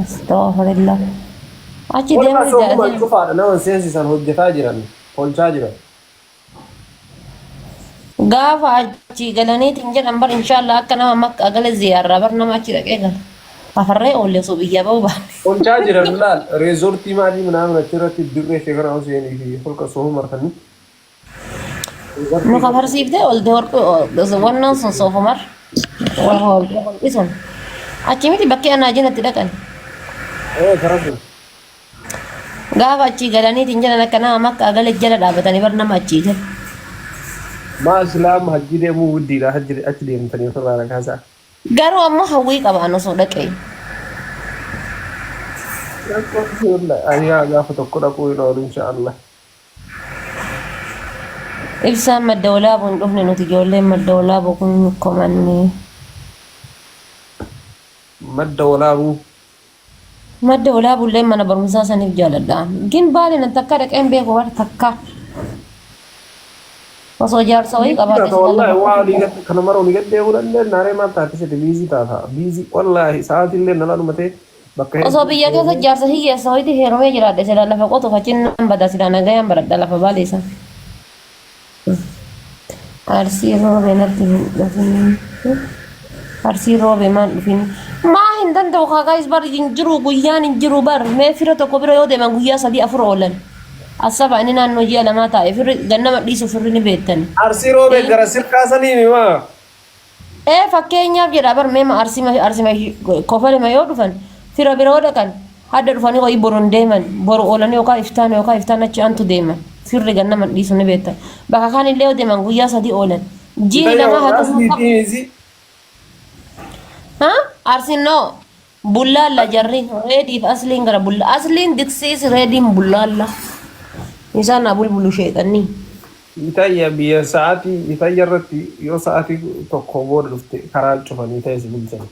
استغفر الله. أشي والله ديما سوف ما جاهزين. نشوف هذا نوع سياسي سان هو جفاجرا هو جاجرا. قاف أشي قالني تنجل أمبر إن شاء الله أكنا مك أقل الزيارة برنا ما أشي دقيقة. أفرّي أولي صبية بوبا. هو جاجرا لا ريزورتي ما دي من عامل ترى تدري شكرا أو زين في خلق سوه مرخني. No kafar sifte ol dehor ko wannan sun sofa mar. Wahol ison. Achi miti bakki ana jina tidakan. إيه كرجل. Gaafa achi galanii tinjala kana makka agale jala dhaabatanii bar nama achiisan. ما إسلام هجري مو ودي لا هجري أتدي من تاني فرع لك هذا. Garuu ammoo hawwii qaba anu sun dhaqee. أنا قافة تقول أقول إن شاء الله. Ibsaan madda walaabuu hin dhufne nuti ijoolleen madda walaabuu kun komannee. مدة ولا رو. Madda walaabuu illee mana barumsaa saniif jaaladha. Gin baaliin takka dhaqeen beeku war takka. Osoo jaarsa wayii qabaate والله والله قد كنا مرة نقد يقول إن ناري ما بتعرف بيزي تاها بيزي والله ساعات اللي نلا نمتى بكره. osoo biyya keessa jaarsa hiyyeessa wayiiti heerumee jiraadhe silaa lafa qotu fachiin nan bada silaa nagayaan baradha lafa baaleessa. Arsii roobee natti hin dhufin. Arsii roobee maan dhufin. Maa hin danda'u kaakaayis bar hin jiru guyyaan hin jiru bar mee fira tokko bira yoo deeman guyyaa sadii afur oolan. Asaba inni naannoo ji'a lamaa taa'e firri gannama dhiisu firri ni beektani. Arsii roobee gara sirkaasanii mi maa. Fakkeenyaaf jedha bar meema arsima kofalema yoo dhufan fira bira yoo dhaqan hadda dhufanii wayii boron deeman boru oolanii yookaan iftaan achi aantu deeman firri gannama dhiisu ni beektan. Bakka kaan illee yoo deeman guyyaa sadii oolan. Ji'i lamaa haa ta'u. Arsiin noo bullaalla jarri reediif asliin gara bulla asliin diksiis reediin bullaalla. Isaan na bulbulu sheexanii. Itayya biyya sa'aatii itayya irratti yoo sa'aatii tokko booda dhufte karaa cufanii ta'e si bulchan.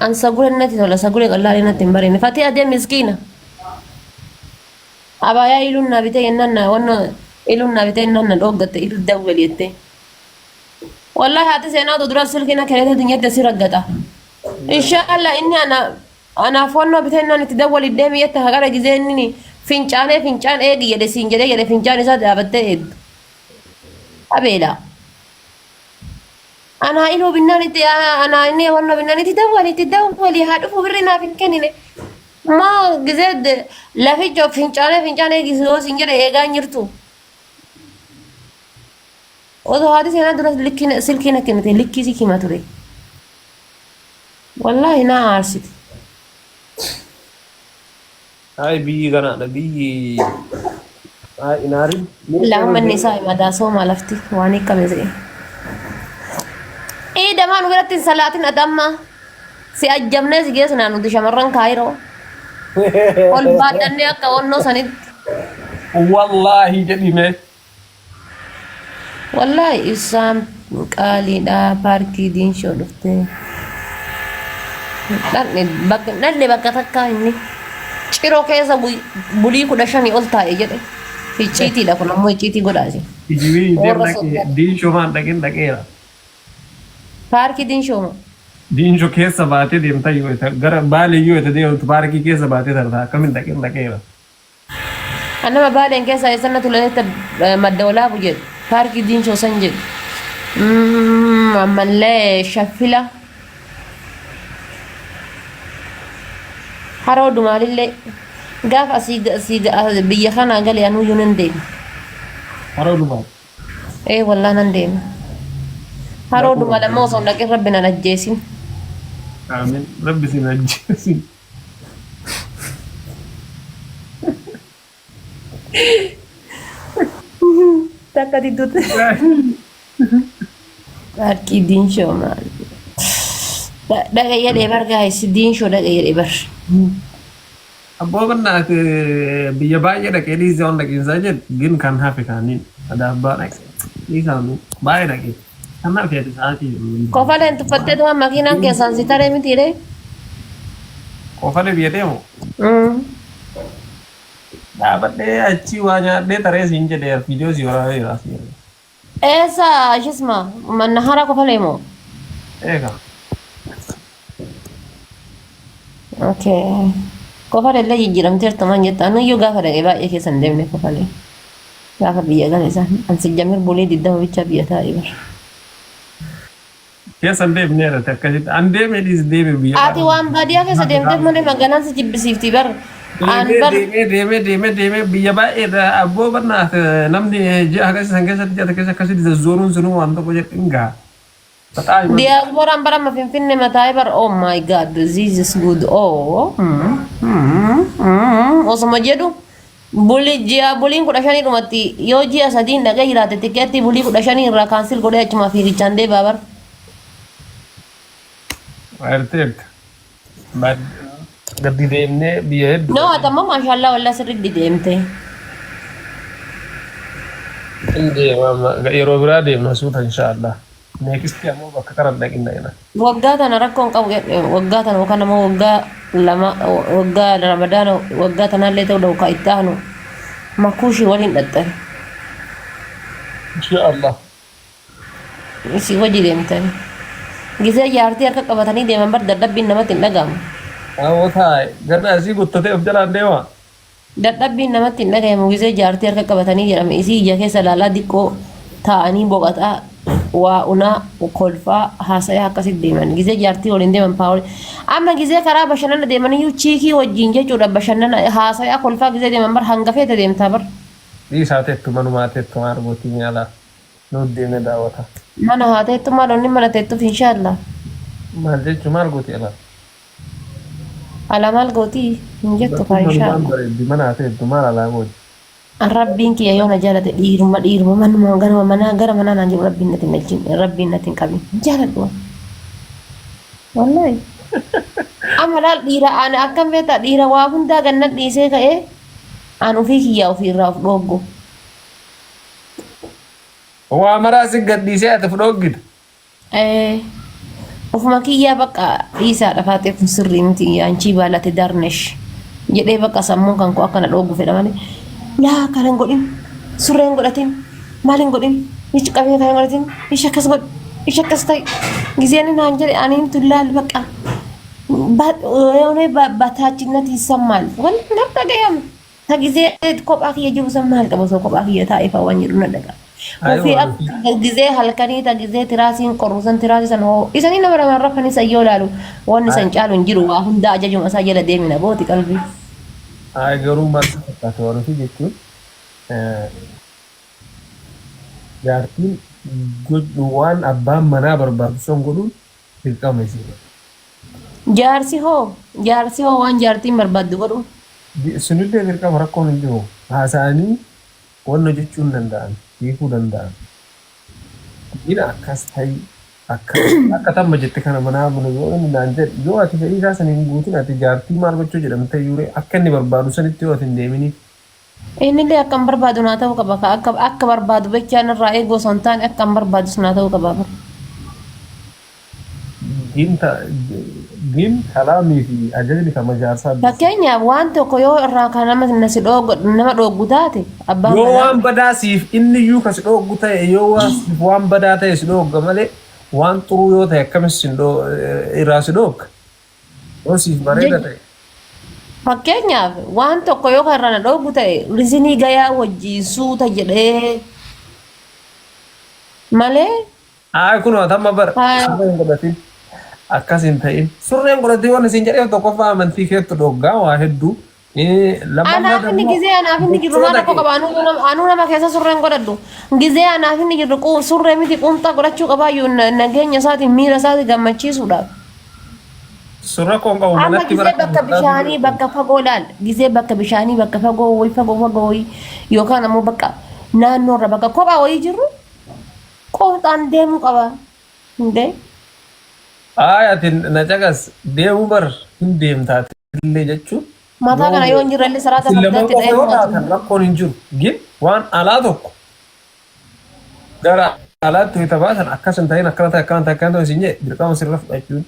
An sagure natti tola sagure qal'aanii natti hin barine. Fatee adee miskiina. Abaayaa iluun na bitee yennaan na wanna iluun na bitee yennaan na dhooggatte iluu dawwali jettee. Wallahi haati seenaa otoo dura silkiina kereeta dinyeette si raggata. Inshaallah inni anaaf wannoo bitee yennaan itti dawwali deemi jette haqara gizee inni fincaan eegi jedhe siin jedhe fincaan isaa dhaabattee eegdu. Abeela. Anaa iluu binnaan itti anaa inni wannoo binnaan itti dawwali haa dhufu birri naaf hin kennine. Maa gizee laficha fincaan eegi yoo siin jedhe eegaa hin jirtu. Otoo haati seenaa dura silkiina kennite likkisi kima ture. Wallaahi naa aarsiti. Ay biyyi kanaadha biyyi. Ay inaari. Lafa manni isaa himataa sooma lafti waan hiikkame ta'e. Damaan biratti hin salaatin adamma si ajjabnee si geessu nuti shamarran kaayiroo. Ol baadhannee akka onnoo sanitti. Wallahi jedhime. Wallahi isaan qaaliidha paarkii diinshoo dhuftee. Dhalli bakka takkaa inni. Ciroo keessa bulii 15 ol taa'e jedhe. Icciitiidha kun ammoo icciitii godhaase. Ijibii diinshoo maan dhaqeera. Paarkii diinshoo moo? Diinshoo keessa baatee deemta yoo ta'e gara baalee yoo ta'e deemtu paarkii keessa baatee tartaa akkamiin dhaqeera. Annama baaleen keessa eessanna tuleetta madda walaabu jedhu paarkii diinshoo san jedhu. Ammallee shaffila. Haroo dumaalillee gaafa asii biyya kanaa galee anuyyuu nan deema. Haroo dumaal. Wallaan nan deema. Haroo dumaal ammoo osoo dhaqee rabbi nan ajjeesin. Amiin rabbi sin ajjeesin. Takka didduutti. Paarkii diinshoo maal? Dhagayya dheebar gaayis diinshoo dhagayya dheebar. Abboo kanaaf biyya baay'ee dhaqee dhiisee waan dhaqeessaa jedhu gin kan hafe kaaniin adaabbaa dhaqe dhiisamu baay'ee dhaqee kanaaf fedhe sa'aatii. Kofaleen tuffattee tuhan makiinaan keessaan si taree mitiidhe. Kofalee biyya deemu. Dhaabadhee achi waa nyaadhee taree siin jedhee viidiyoo si waraabee jiraatu. Eessa shisma manna hara kofalee moo? Eega. Okey. Kofalee jijjiiramteerta maan jetta anu iyyuu gaafa dhaqee baay'ee keessa hin deemne kofalee. Gaafa biyya gala isaan ansi jamir bulee diddama bichaa biyya taa'ee bara. Keessa hin deemneera akkasitti an deemee dhiis deeme biyya. Ati waan baadiyyaa keessa deemteef malee magaalaan si jibbisiifti bara. An bar Deemee biyya baay'ee abboo barnaaf namni ji'a akkasii san keessatti ji'a keessa akkasitti zazzoonuun sunuu waan tokko jedhin gaa. diasporaan bara ma finfinne mataa'ee bara oh my god this is good oh. Osuma jedhu bulii ji'a buliin 15 dhumatti yoo ji'a 3 dhaqee jiraate tikeetti bulii 15 irraa kaansil godhee achuma fiigichaan deebi'a bara. Arteerta. Gadi deemnee biyya hedduu. No atamma maashaallah wallah sirriitti deemte. Yeroo biraa deemna suuta inshaallah. Neekisti ammoo bakka karan dhaqinna ina. Waggaa tana rakkoon qabu waggaa tana yookaan ammoo waggaa ramadaana waggaa tanallee ta'uu da'u ka itti aanu makuushii waliin dhaxxare. Inshaallah. Isii hojii deemtani. Gisee jaartii harka qabatanii deeman bar dadhabbiin namatti hin dhagahamu. Awoo taa'e garna asii guttatee of jalaan deema. Dadhabbiin namatti hin dhagahamu gisee jaartii harka qabatanii jedhame isii ija keessa laalaa diqqoo taa'anii boqotaa waa unaa kolfaa haasa'ee akkasitti deeman gisee jaartii waliin deeman paawul amma gisee karaa bashannana deemaniyyuu chiikii wajjin jechuudha bashannana haasa'ee kolfaa gisee deeman bar hanga feete deemtaa bar. Dhiisaa teettu manumaa teettu maargotii nyaalaa nuti deemee daawwata. Mana haa teettu maaloonni mana teettuuf inshaallah. Maal jechuun maal gooti ala? Ala maal gootii hin jettu kaa inshaallah. Mana haa teettu maal alaa gooti? Rabbiin kiyya yoo na jaalate dhiiruma manuma gara manaa naan jiru rabbiin natti hin qabin jaaladhu wallahi amma laal dhiira aan akkam beektaa dhiira waa hundaa gannat dhiisee ka'ee aan ofii kiyyaa ofiirraa of dhooggu. Waa maraa si gadhiisee ati fudhoggita. Ofuma kiyyaa bakka dhiisaa dhafaatee kun sirrii miti anchii baalate darnesh jedhee bakka sammuun kan koo akkana dhooggu fedha malee. Laa kanan godhin surreen godhatin maalin godhin ichi qabee kanan godhatin ishi akkas ta'e giseen naan jedhe aniin tullaal baqa yoonee bataachinati sammaal wanti na dhagayam ta gisee kophaa kiyya jiru san maal qaba osoo kophaa kiyya taa'ee faawwan jedhu na dhaga. Ofii akka gisee halkanii ta gisee tiraasiin qorruusan tiraasii san hoo isanii nama namaan rafanii san yoo laalu wanni san caalu hin jiru waa hundaa ajajuma isaa jala deemina booti qalbii. Garuu maal fakkaata warri jechuun jaartiin waan abbaan manaa barbaadu son godhuun dirqama isiidha. Jaarsi hoo waan jaartiin barbaaddu godhu. Sunillee dirqama rakkoon hin jiru haasa'anii waan hojjechuu hin danda'an hiikuu danda'an. Ina akkas ta'ii akka tamma jette kana manaa buna yoo inni naan jedhe yoo ati fedhii isaa saniin guutin ati jaartii maal gochuu jedhamte yuure akka inni barbaadu sanitti yoo ati hin deeminiif. Innillee akka hin barbaadu naa ta'uu qaba akka barbaadu bechaan irraa eeguu osoo hin taane akka hin barbaadus naa ta'uu qaba. Diin kalaamii fi ajajni kan majaarsaa. Fakkeenyaaf waan tokko yoo irraa kan nama dhooggu taate abbaan yoo waan badaa siif inni iyyuu kan si dhooggu ta'e yoo waan badaa ta'e si dhoogga malee waan xuruu yoo ta'e akkamis irraa si dhoogga yoo siif bareeda ta'e. Fakkeenyaaf waan tokko yoo kan irraa na dhooggu ta'e risinii gayaa wajjin suuta jedhee malee. Kun tamma bara surreen godhatin akkas hin ta'in surreen godhatin waan isin jedhee tokkoffaa amantii keettu dhoggaa waa hedduu. Anaaf inni gisee anaaf inni jirru maal tokko qaba anuu nama keessa surreen godhadhu gisee anaaf inni jirru surree miti qumxaa godhachuu qabaayyuu nageenya isaatiin miira isaatiin gammachiisuudhaaf. Surra koon qabu manatti bara bakka bishaanii bakka fagoo laal gisee bakka bishaanii bakka fagoo wayii yookaan ammoo bakka naannoorra bakka kophaa wayii jirru qomxaan deemuu qaba hundee. Ati na cagas deemuu bar hin deemtaate illee jechuun. Mataa kana yoo hin jirrellee saraata fardatti ta'ee rakkoon hin jiru gin waan alaa tokko gara alaatti hita baasan akkas hin ta'in akkana ta'e isin jedhe dirqama sirra fudhachuun.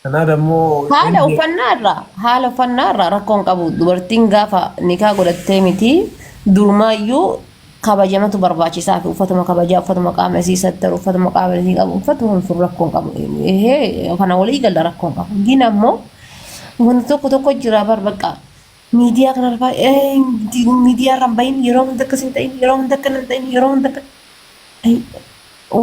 Kanaa dammoo haala uffannaarraa rakkoon qabu dubartiin gaafa nikaa godhattee miti durumaayyuu kabajamatu barbaachisaa fi uffatuma kabajaa uffatuma qaama isii sattaru uffatuma qaama isii qabu uffatuma sun rakkoon qabu kana walii gala rakkoon qabu gin ammoo wanti tokko jira bar baqa miidiyaa kanarraa miidiyaa rambayin yeroo hunda akkas hin ta'in yeroo hunda akkan hin ta'in yeroo hunda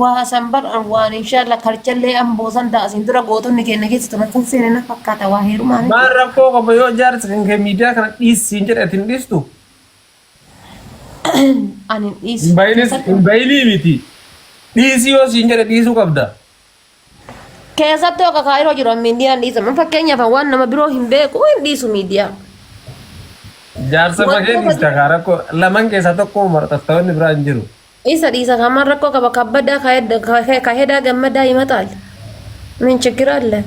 waa sambar waan inshallah karchallee amboosan daasin dura gootonni keenya keessa turan kan seenena fakkaata waa heerumaan Maan rakkoo qaba yoo jaarsa kan miidiyaa kana dhiisiin jedhatin dhiistu. ani dhiis Baay'inii miti. Dhiisii yoo siin jedhe dhiisuu qabda. keessatti akka kaayiroo jiru miidiyaan dhiisama fakkeenyaaf waan nama biroo hin beeku hin dhiisu miidiyaa Jaarsa bakee dhiista kaa rakkoo lamaan keessaa tokko marxaftoonni biraa hin jiru. isa dhiisa kamaan rakkoo qaba kabbadaa kahedaa gammadaa himataa min chikiraalle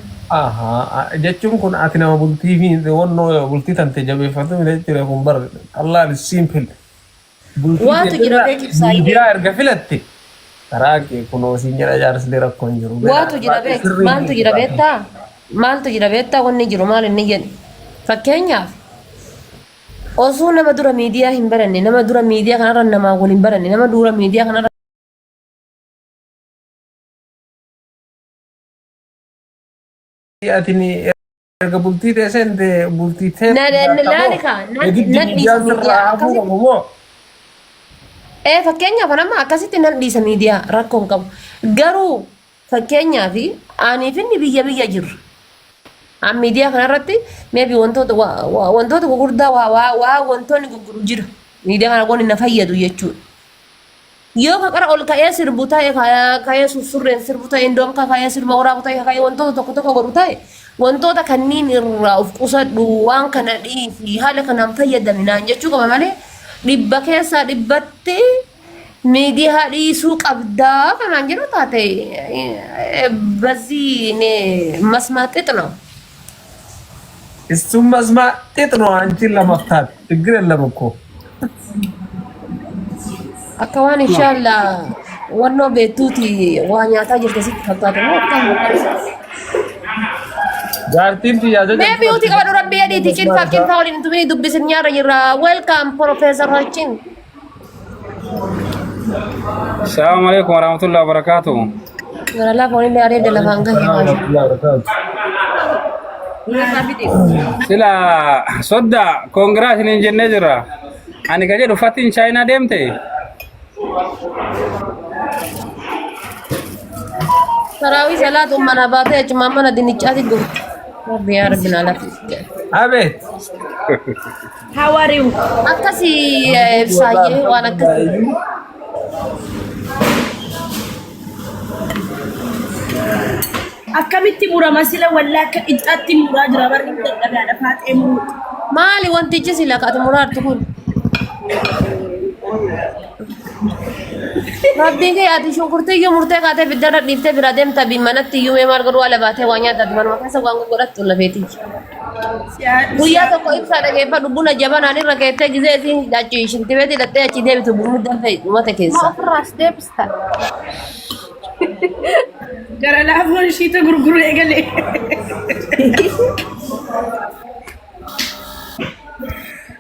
Jechuun kun ati nama bultii fi wannoo bultii tante jabeeffatu miti jechuudha kun bar Allah is simple. Waatu jira beekumsaa miidiyaa erga filatte karaa kee kunoo siin jedha jaarsi rakkoo hin jiru. Waatu jira maaltu jira beektaa wanni jiru maal inni jedhe fakkeenyaaf osoo nama dura miidiyaa hin baranne nama dura miidiyaa kanarra namaa waliin baranne nama dura miidiyaa kanarra Atini erga bultii teessente bultii fakkeenyaaf nama akkasitti nan dhiisa miidiyaa rakkoon qabu garuu fakkeenyaaf aniif inni biyya jirra an miidiyaa kanarratti maybe wantoota gurguddaa waa wantoonni gurguru jira miidiyaa kana kun na fayyadu jechuudha yoo ka qara ol ka'ee sirbu ta'e ka'ee surreen sirbu ta'e indoom ka'ee sirba waraabu ta'e ka'ee wantoota tokko godhu ta'e wantoota kanniin irraa of qusadhu waan kana dhiisi haala kanaan fayyadaminaan jechuu qaba malee dhibba keessaa dhibbatti miidiyaa dhiisuu qabdaa kanaan jedhu taate bazii masmaaxix ነው እሱም መስማጤጥ ነው አንቺን ለመፍታት ችግር የለም እኮ akka waan inshallah wannoo beektuuti waa nyaataa jirte sitti fakkaata moo akkaan jaartiin xiyyaata maybe uti qabadhu rabbi adiiti cinfaa waliin tumini dubbisin nyaara jirra welcome professor Hachin Assalamu alaikum warahmatullahi wabarakatuh. gara laa foon illee areeda lafaan gahee Sila sodda congrats ni jenne jira. Ani kaje dhufatin China deemte. Tarawih salat mana baatee achuma mana dinnichaati gurti rabbi yaa rabbi naa lafi አቤት how are you akkasi ibsaayyee waan akkasi akkamitti murama sila wallaa akka ixaatti muraa jira barri dadhabaadha faaxee muruu maali wantichi sila kaati muraartu kun rabbiin kee ati shunkurtiyyuu murtee kaatee biddarra dhiiftee bira deemta bimmanatti iyyuu mee maal godhu ala baatee waan nyaatatti manuma keessa waan godhattu lafeetii guyyaa tokko ibsaa dhageeffadhu buna jabanaan irra keettee gisee isiin achi shintibeetii dhattee achi deebitu bunni danfee dhumate keessa ofirraas deebista gara laafoon ishiita gurguru eegalee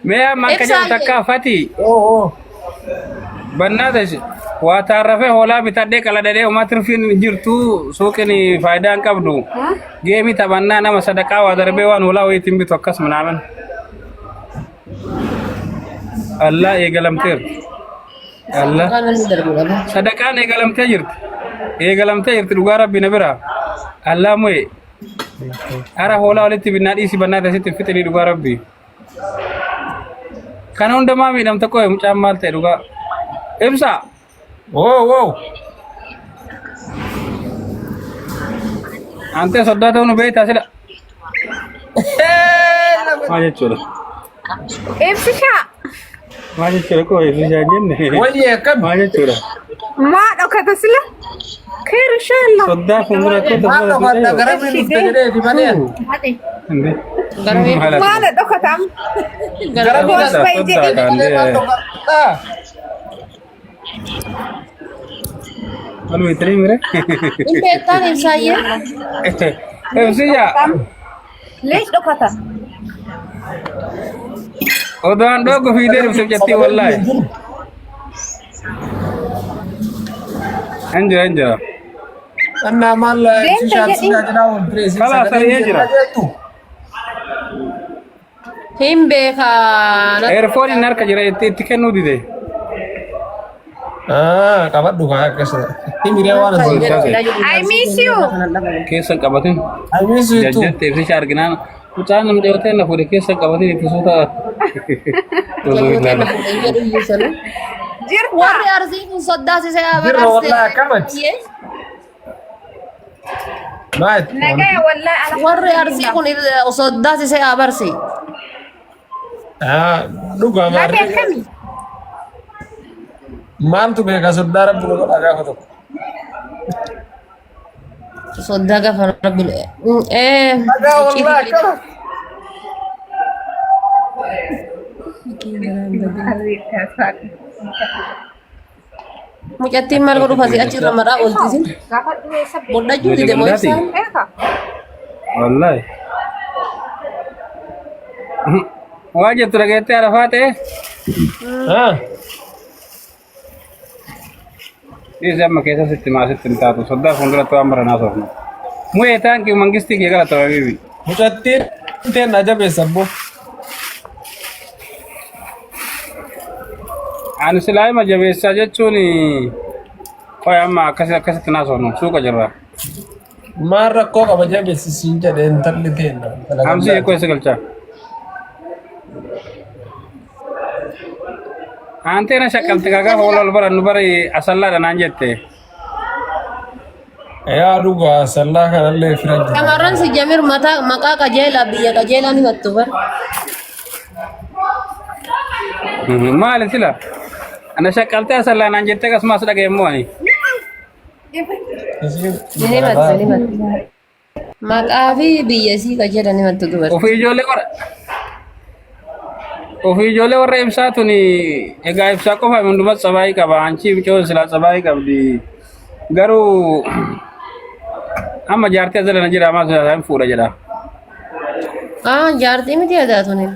Mea makaje utakka fati. Oh. Bannata waa taarrafe hoolaa bitadhee qaladhee umatirfin jirtu suuqini faayidaan qabdu. Geemi taphannaa nama sadaqaa waa darbee waan hoolaa wayiitiin bitu akkas minaaman. Allah eegalamteer. Allah sadaqaan eegalamtee jirti. Eegalamtee jirti dhugaa rabbi na bira. Allah mo'e. Ara hoolaa walitti binnaa dhiisi bannaa tasitti fixanii dhugaa rabbi. Kana hundumaa miidhamte qo'e mucaan maal ta'e dhugaa. Ibsa. Oh. Ante sodaa ta'uu nu beektaa sila. Maal jechuudha? ibsishaa Maal jechuudha qo'e ibsishaa jenne. Wayye akkam. Maal jechuudha? maa dhokata sila khayr inshallah Sodaa fuuldura Maal dhokata gara biin dhufte jedhee fi malee. maala dhokatam Gara biin Bos bay jedhi Malu itri mire. Inbeektaan ibsaayyee Ibsishaa. leesh dhokata Odaan dhogo fiidee dhufte jettee wallaahi. Anjira. Anna maal Deemte jedhi. jira wal Kalaas ta'ee jira. Hin beeka. Earphone in harka jira itti kennuu dide. Qabadhu kaa akkasuma. Himilee waan asii. I miss you. Keessa qabatin. I miss you too. Jajjattee fi arginaan mucaan namni dhiyootee na fuudhe keessa qabatin itti suuta. Jirta. Warri arsii kun soddaasisee Jirra wallahi akkamatti. Maat. Nagaya wallahi ala. Warri arsii kun soddaasisee abarsi. Dhugaa Lafi maarree. akkami? Maaltu beekaa soddaa rabbi nu godhaa gaafa tokko. Soddaa gaafa rabbi. Dhagaa wallahi akkama. Mucattiin maal godhu fasii achirra maraa ooltisin. Gaafa dhufee sabbe. Bodhachuu dide moo ibsaan? Beeka. Wallahi. Waa jettu dhageettee arafaa ta'e. Dhiisii amma keessa sitti maasitti hin taatu soddaa fuulduratti waan baranaa soofna. Mu'ee taankii mangistii kee galata wabiibi. Mucattiin teen na jabeessa abbo. Ani silaayima jabeessaa jechuun qoy amma akkasitti naasofnu suuqa jirra. Maal rakkoo qaba jabeessisiin jedhee intalli teenna. Hamsi eekoo isa galchaa. Anteena shaqqalte gaafa wal barannu bari asallaadha naan jette. Yaa dhugaa sallaa kanallee fira jira. Shamarran si Jamir maqaa qajeelaa biyya qajeelaa ni hattu bar. Maali sila? Ana shaqqaltee asallaa naan jette akkasumas dhagayeemmoo ani. Ni mattu. Maqaa fi biyya isii qajeelaa ni mattu dubar. Ofii ijoollee warra ibsaa tuni egaa ibsaa qofa hundumaa sabaayii qaba. Anchi bicoon silaa sabaayii qabdi. Garuu amma jaartii as jalana jira ammaa isaan fuudha jedha. Jaartii miti aadaa tuni.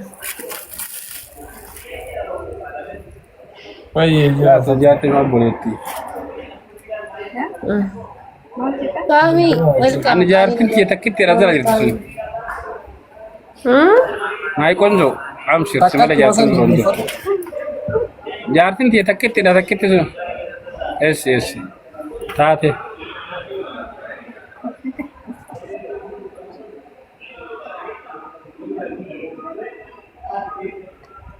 Baay'ee jira. Jaartii maal boleetti. Kaami Ani jaartiin tiyya takkitti as jala jirti sun. Maayi qonjoo. Amshir semada jaartiin sun jirti. Jaartiin tiyya takkitti sun. Es. Taate.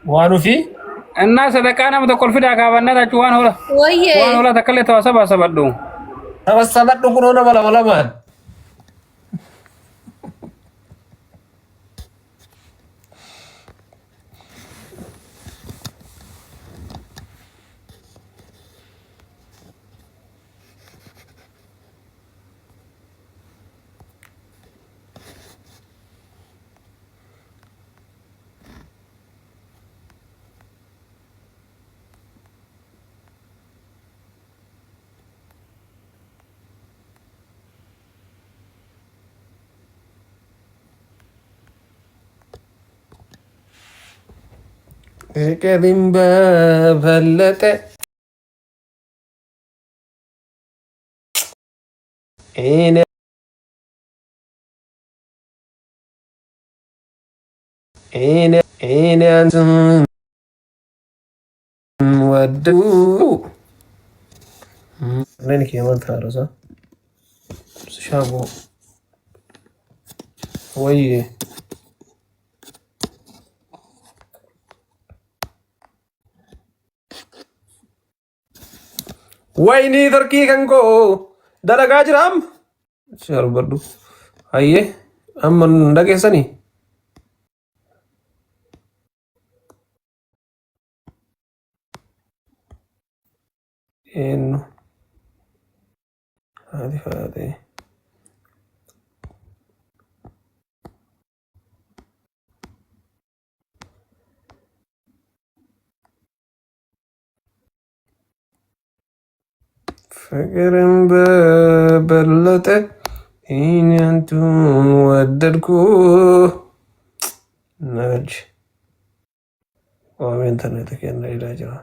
Waan ofii? Innaa sadaqaa nama tokko fidaa kaafannaa jechuun waan hola. Wayyee. Waan hola takka illee ta'aa sabadhu. Sabadhu kun nama lama lamaan. Ekerimba ballate. Ene antum wadu. Nani kiaman tharo sa? Shabo. Waye. Wayni tarkii kan koo dalagaa jiraam. Shaaru baddu. Hayyee amma dhageessanii. Eenyu haati faatee. Fikirin babal'ate inantuun waddadku nagaji waameen tanatti kenna ilaa jira.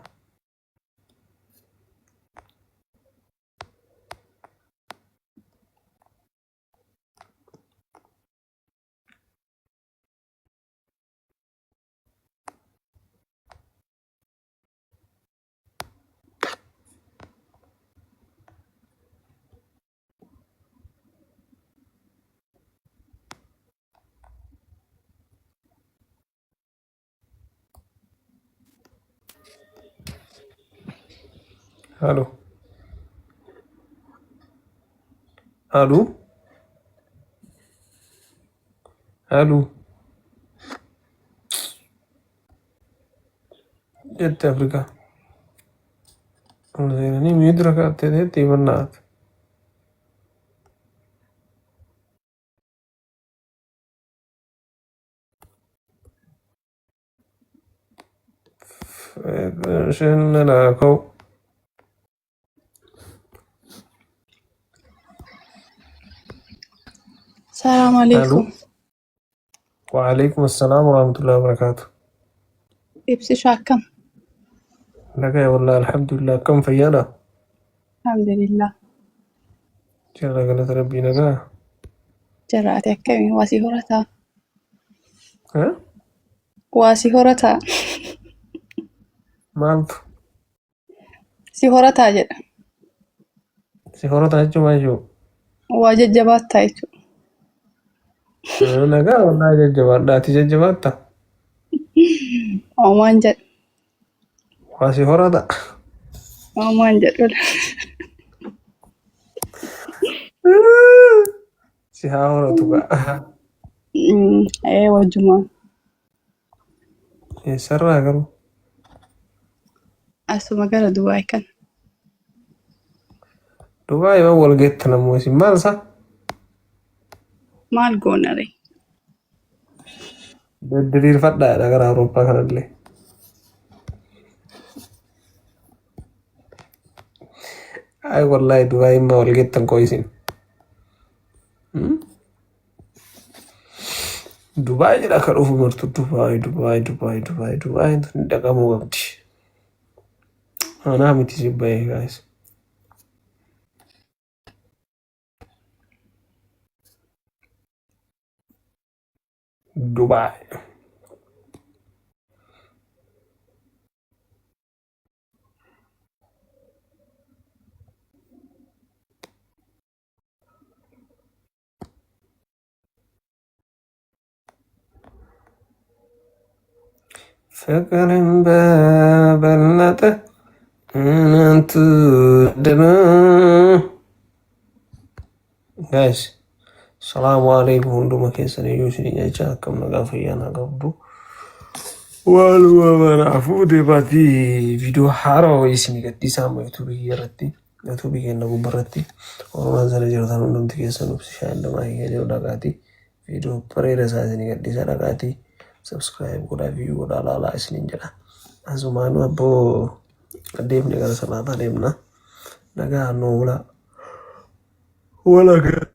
الو الو الو جت افريقيا زينني ميدرك تدي منات شن لاكو السلام الو عليكم. وعليكم السلام ورحمة الله وبركاته. إبسي شاكم. لك والله الحمد لله كم فيانا الحمد لله. جل قلت ربي نجا جرأت كمي واسي هورتا. ها واسي هورتا. مالت سي هورتا جد. سيخورة تاجو ماجو واجد جبات تايتو. نجا والله ججبات داتي ججبات أمان جد. واسيخورة تا أمان جد. سيخورة تبا أيوة جمال. سرا قالوا أسمع قال دواي كان. دبي ما ولقيت نموسي مال صح ما القونا لي. دليل فدا نغرا أوروبا كان لي أي والله دبي ما ولقيت كويسين دبي لا كروف مرت دبي دقامو قبتي أنا متي سيباي guys دبي فكر ببلته أنت دنا guys السلام عليكم hunduma keessan iyyuu isin jechaa akkam nagaa fayyaana qabdu waluma manaafuu deebaatii viidiyoo haaraa wayii isin gadhiisaa amma yuutuubii irratti yuutuubii kenna gubbarratti oromaan sana jirtan hundumti keessan ubsi shaandamaa hiikaa jiru dhaqaatii viidiyoo bareeda isaa isin gadhiisaa dhaqaatii subscribe godhaa viiyuu godhaa laalaa isiniin jedha asumaanuu abboo deemne gara salaataa deemna nagaa nuu bulaa wala garraas